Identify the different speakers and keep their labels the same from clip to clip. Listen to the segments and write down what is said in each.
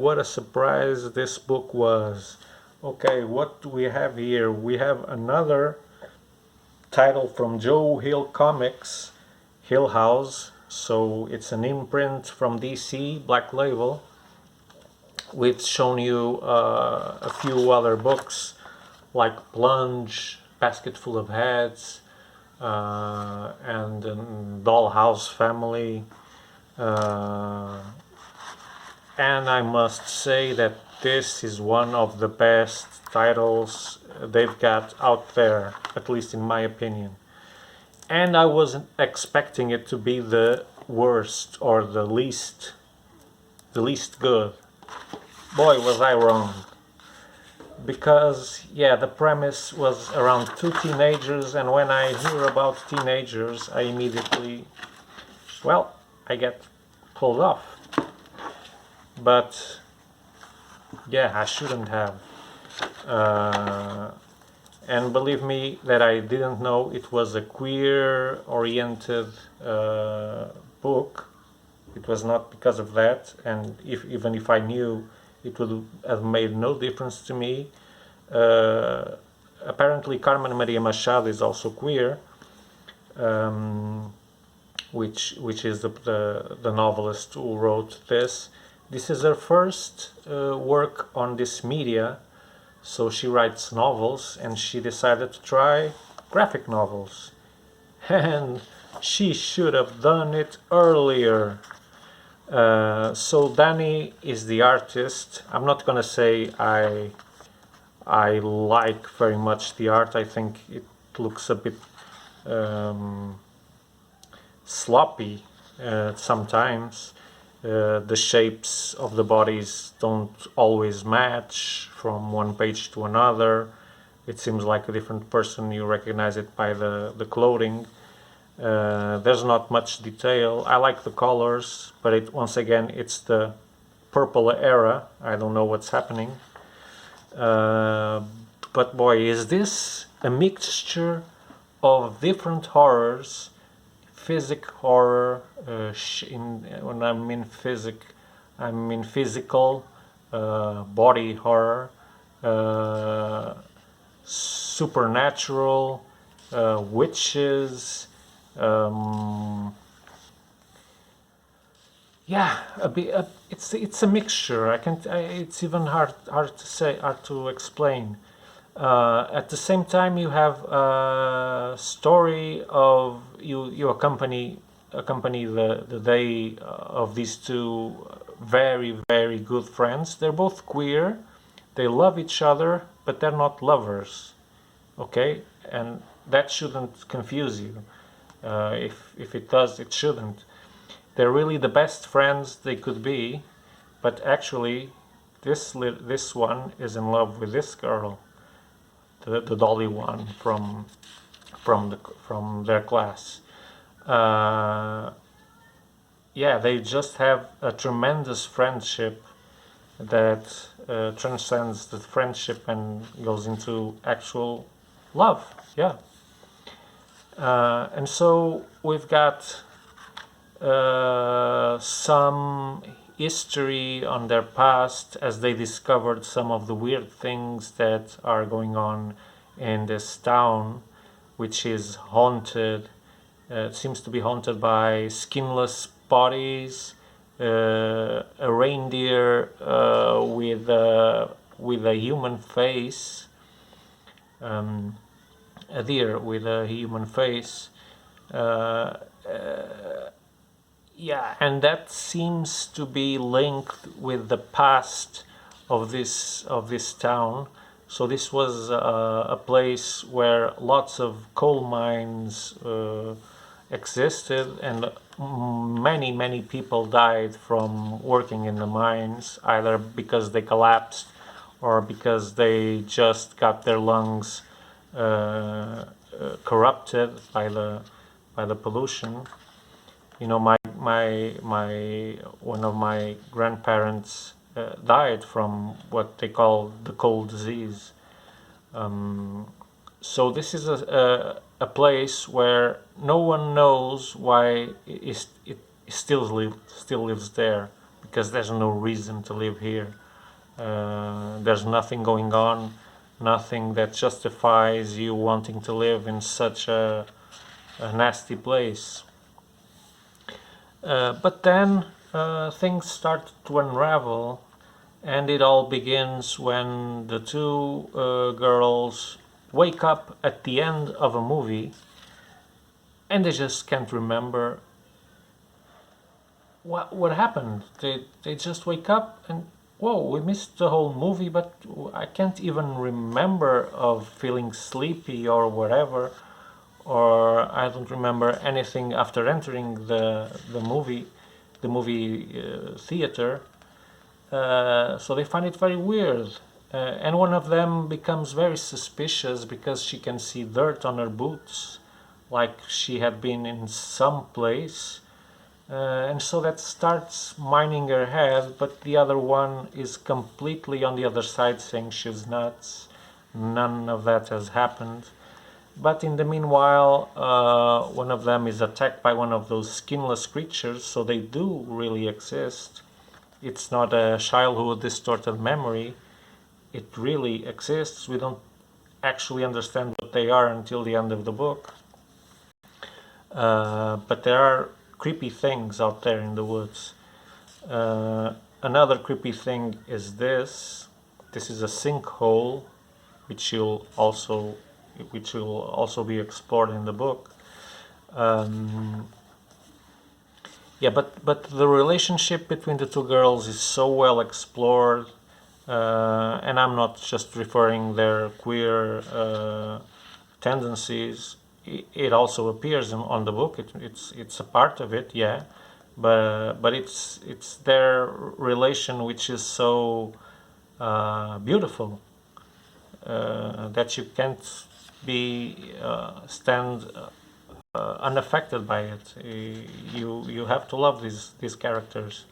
Speaker 1: what a surprise this book was. Okay, what do we have here? We have another title from Joe Hill Comics, Hill House. So it's an imprint from DC, Black Label. We've shown you a few other books like Plunge, Basket Full of Heads, and Dollhouse Family. And I must say that this is one of the best titles they've got out there, at least in my opinion. And I wasn't expecting it to be the worst or the least good. Boy, was I wrong. Because, yeah, the premise was around two teenagers, and when I hear about teenagers, I immediately, well, I get pulled off. But, yeah, I shouldn't have. And believe me that I didn't know it was a queer-oriented book. It was not because of that, and even if I knew, it would have made no difference to me. Apparently Carmen Maria Machado is also queer, which is the novelist who wrote this. This is her first work on this media, so she writes novels, and she decided to try graphic novels. And she should have done it earlier. So Dani is the artist. I'm not gonna say I like very much the art. I think it looks a bit sloppy sometimes. The shapes of the bodies don't always match from one page to another. It seems like a different person. You recognize it by the clothing. There's not much detail. I like the colors, but once again, it's the purple era. I don't know what's happening. But boy, is this a mixture of different horrors. Physic horror, when I mean physical, body horror, supernatural, witches, yeah, it's a mixture. It's even hard to say, hard to explain. At the same time, you have a story of you accompany the day of these two very, very good friends. They're both queer. They love each other, but they're not lovers. Okay, and that shouldn't confuse you. If it does, it shouldn't. They're really the best friends they could be, but actually, this one is in love with this girl, the dolly one from their class. Yeah, they just have a tremendous friendship that transcends the friendship and goes into actual love. Yeah. And so we've got some history on their past as they discovered some of the weird things that are going on in this town, which is haunted. It seems to be haunted by skinless bodies, a reindeer with a human face, a deer with a human face. Yeah, and that seems to be linked with the past of this town. So this was a place where lots of coal mines existed, and many people died from working in the mines, either because they collapsed or because they just got their lungs corrupted by the pollution. You know, one of my grandparents died from what they call the coal disease. So this is a place where no one knows why it still lives there. because there's no reason to live here. There's nothing going on, nothing that justifies you wanting to live in such a nasty place. But then things start to unravel, and it all begins when the two girls wake up at the end of a movie and they just can't remember what happened. They just wake up and whoa, we missed the whole movie, but I can't even remember of feeling sleepy or whatever, or I don't remember anything after entering the movie theater. So they find it very weird. And one of them becomes very suspicious because she can see dirt on her boots, like she had been in some place. And so that starts mining her head, but the other one is completely on the other side saying she's nuts. None of that has happened. But in the meanwhile, one of them is attacked by one of those skinless creatures, so they do really exist. It's not a childhood distorted memory. It really exists. We don't actually understand what they are until the end of the book. But there are creepy things out there in the woods. Another creepy thing is this. This is a sinkhole, which will also be explored in the book. Yeah, but the relationship between the two girls is so well explored, and I'm not just referring their queer tendencies. It also appears on the book. It's a part of it, yeah, but it's their relation which is so beautiful that you can't be stand unaffected by it. You have to love these characters.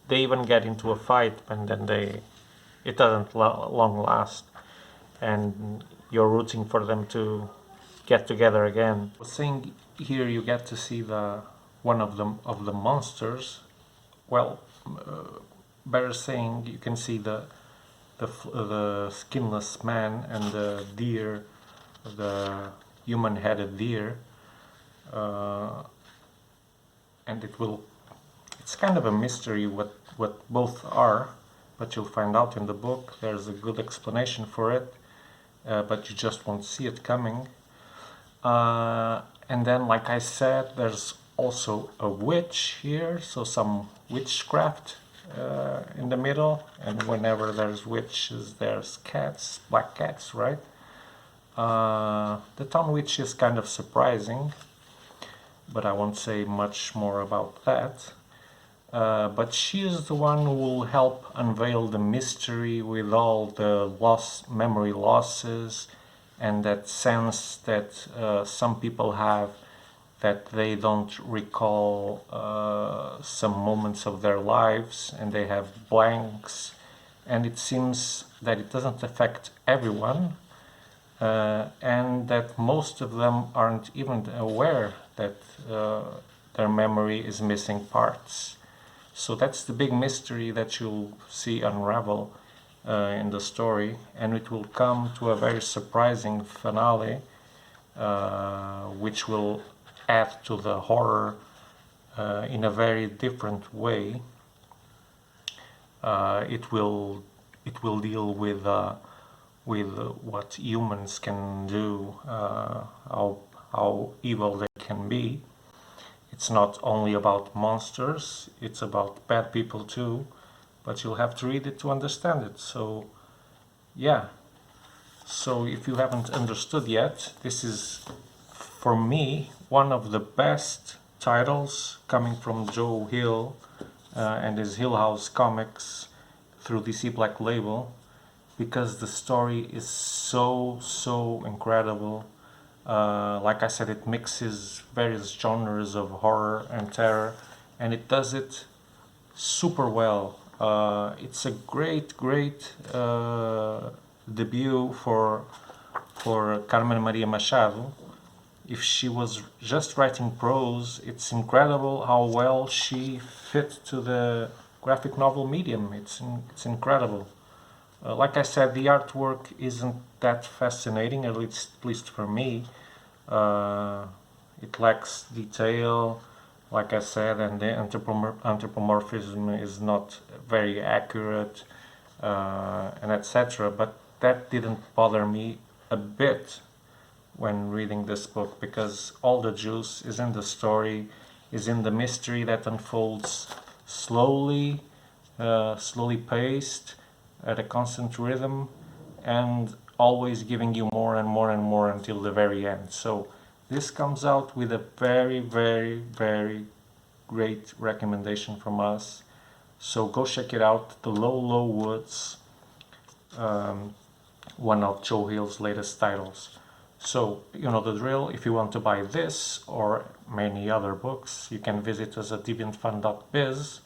Speaker 1: They even get into a fight, and then it doesn't long last, and you're rooting for them to get together again. I was saying here you get to see one of the monsters. Well, better saying you can see the skinless man and the deer, the human-headed deer, and it's kind of a mystery what both are, but you'll find out in the book. There's a good explanation for it, but you just won't see it coming. And then, like I said, there's also a witch here, so some witchcraft in the middle, and whenever there's witches there's cats, black cats, right? The town witch is kind of surprising, but I won't say much more about that. But she is the one who will help unveil the mystery with all the memory losses, and that sense that some people have, that they don't recall some moments of their lives and they have blanks, and it seems that it doesn't affect everyone, and that most of them aren't even aware that their memory is missing parts. So that's the big mystery that you'll see unravel in the story, and it will come to a very surprising finale, which will add to the horror in a very different way. It will deal with what humans can do, how evil they can be. It's not only about monsters, it's about bad people too, but you'll have to read it to understand it. So yeah, so if you haven't understood yet, this is for me one of the best titles coming from Joe Hill and his Hill House Comics through DC Black Label, because the story is so incredible. Like I said, it mixes various genres of horror and terror, and it does it super well. It's a great debut for Carmen Maria Machado, if she was just writing prose, it's incredible how well she fit to the graphic novel medium. It's incredible. Like I said, the artwork isn't that fascinating, at least for me. It lacks detail, like I said, and the anthropomorphism is not very accurate, and etc. But that didn't bother me a bit when reading this book, because all the juice is in the story, is in the mystery that unfolds slowly, slowly paced, at a constant rhythm, and always giving you more and more and more until the very end. So this comes out with a very, very, very great recommendation from us. So go check it out, The Low, Low Woods, one of Joe Hill's latest titles. So, you know the drill. If you want to buy this or many other books, you can visit us at deviant.fun.biz.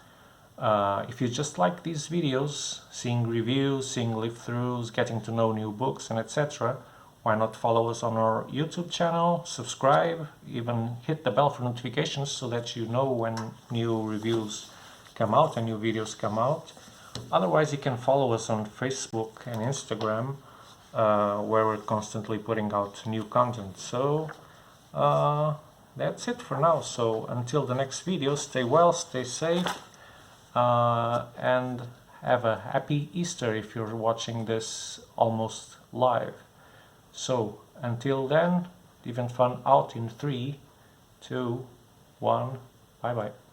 Speaker 1: If you just like these videos, seeing reviews, seeing live-throughs, getting to know new books, and etc., why not follow us on our YouTube channel, subscribe, even hit the bell for notifications so that you know when new reviews come out and new videos come out. Otherwise, you can follow us on Facebook and Instagram, where we're constantly putting out new content. So that's it for now. So until the next video, stay well, stay safe, and have a happy Easter if you're watching this almost live. So until then, Deviant Fun out in 3, 2, 1, bye bye.